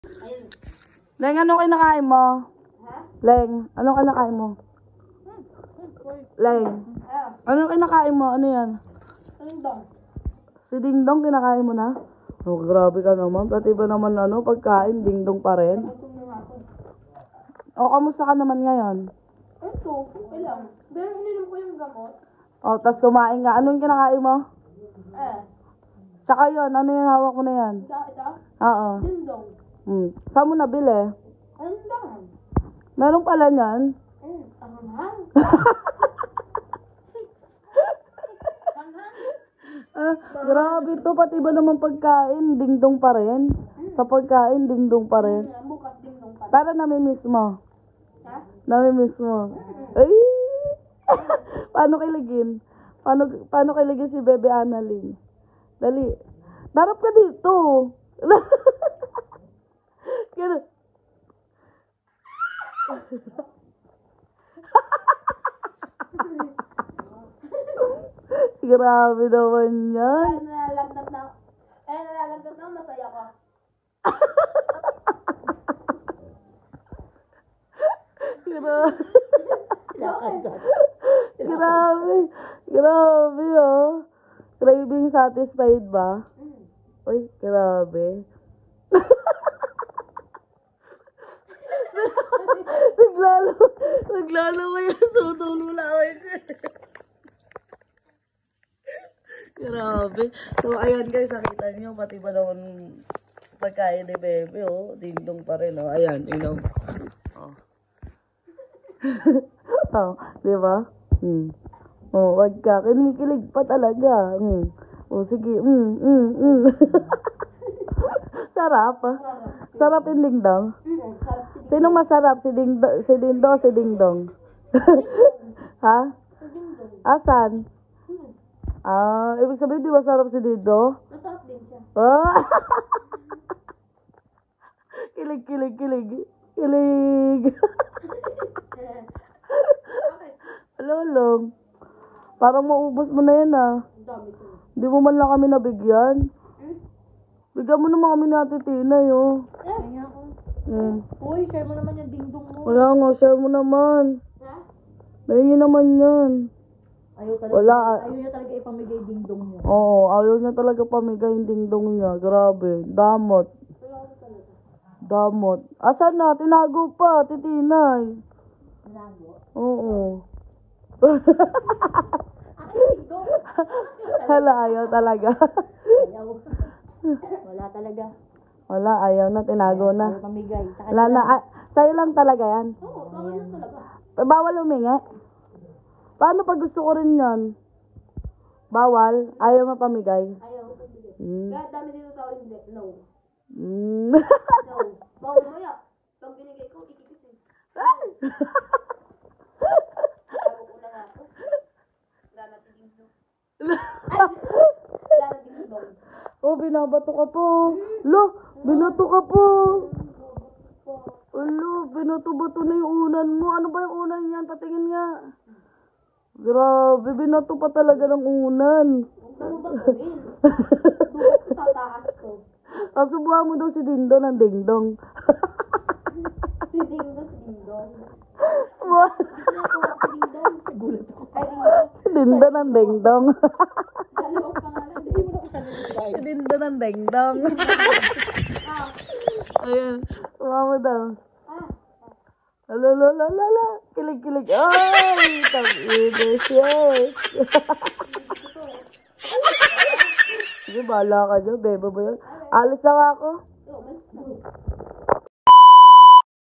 Ayun. Leng, ano kinakain mo? Ha? Leng, ano kinakain mo? Leng, ano kinakain mo? Ano yan? Dingdong. Si Dingdong kinakain mo na? Oh, grabe ka naman. Pati ba naman ano, pagkain, Dingdong pa rin? Nagutom na nga ako. O, kamusta ka naman ngayon? Ito, okay lang. Pero ininom ko yung gamot. O, tas kumain nga. Ano yung kinakain mo? Tsaka yun, ano yung hawak mo na yan? Ito? Oo. Dingdong. Saan mo nabili? Ayun lang. Meron pala niyan. Tanghang. Tanghang. Grabe to, pati ba naman pagkain, Dingdong pa rin? Sa pagkain, Dingdong pa rin. Bukas dingdong pa. Para namimiss mo. Ha? Namimiss mo. Ay! Paano kiligin? Paano kiligin si Bebe Annalyn? Dali. Darap ka dito. Ganun. Grabe naman yan. Nalalagdat na. Nalalagdat na. Masaya ko. Grabe. Grabe, oh. Craving satisfied ba? Uy, grabe. Naglalo ko yan. Tutulo lang ako. Grabe. So, ayan guys, nakita niyo, pati ba naman pagkain ni Bebe, oh. Dingdong pa rin, oh. Ayan, you know. Oh. Oh, di ba? Oh, wag ka. Kinikilig pa talaga. Oh, sige. Sarap, ah. Sarap yung Dingdong. Sinong masarap? Si Dindo, si Dingdong? Ha? Asan? Ibig sabihin, di ba sarap si Dindo? Masarap din siya. Ah! Kilig. Kilig. Lolong. Parang maubos mo na yan, ah. Dami ko. Hindi mo man lang kami nabigyan. Bigyan mo naman kami natin, Tinay, oh. Kaya ako. Uy, share mo naman yung dingdong mo. Wala nga, share mo naman. Ha? Mahingi naman yan. Ayaw niya talaga ipamigay dingdong niya. Oo, ayaw niya talaga pamigay yung Dingdong niya. Grabe. Damot. Asan na? Tinago pa, titinay. Tinago? Oo. Dingdong? Hala, ayaw talaga. Ayaw. Wala talaga. Wala, ayaw na, tinago na. Ayaw pamigay. Wala na, sa'yo lang talaga yan. Oo, bawal na talaga. Bawal humingi. Paano pag gusto ko rin yan? Bawal? Ayaw mapamigay? Ayaw ko bigay. Kaya dami dito tao hindi. No. Mm. No. Bawal mo ya. Pag binigay ko, ikikisin. Ako una nga ako. Wala na si Dingdong. Wala na Dingdong. Oh, binabato ka po. Lo, binato ka po. Lo, binato-bato na yung unan mo. Ano ba yung unan yan? Patingin nga. Grabe, binato pa talaga ng unan. Ano ba gawin? Dukot ko sa taas ko. Subuhan mo daw si Dindo ng Dingdong. Si Dingdong. What? Nakuha si Dingdong. Gulat ako. Ay, Dingdong. Si Dindo ng Dingdong. Dalawang pangalan. Hindi mo na Si Dindo ng Dingdong. Ayan, subuhan mo daw. Lala. Kilig. Ay, tag-inis yun. Sige, bahala ka dyan. Beba ba yun? Alis na nga ako.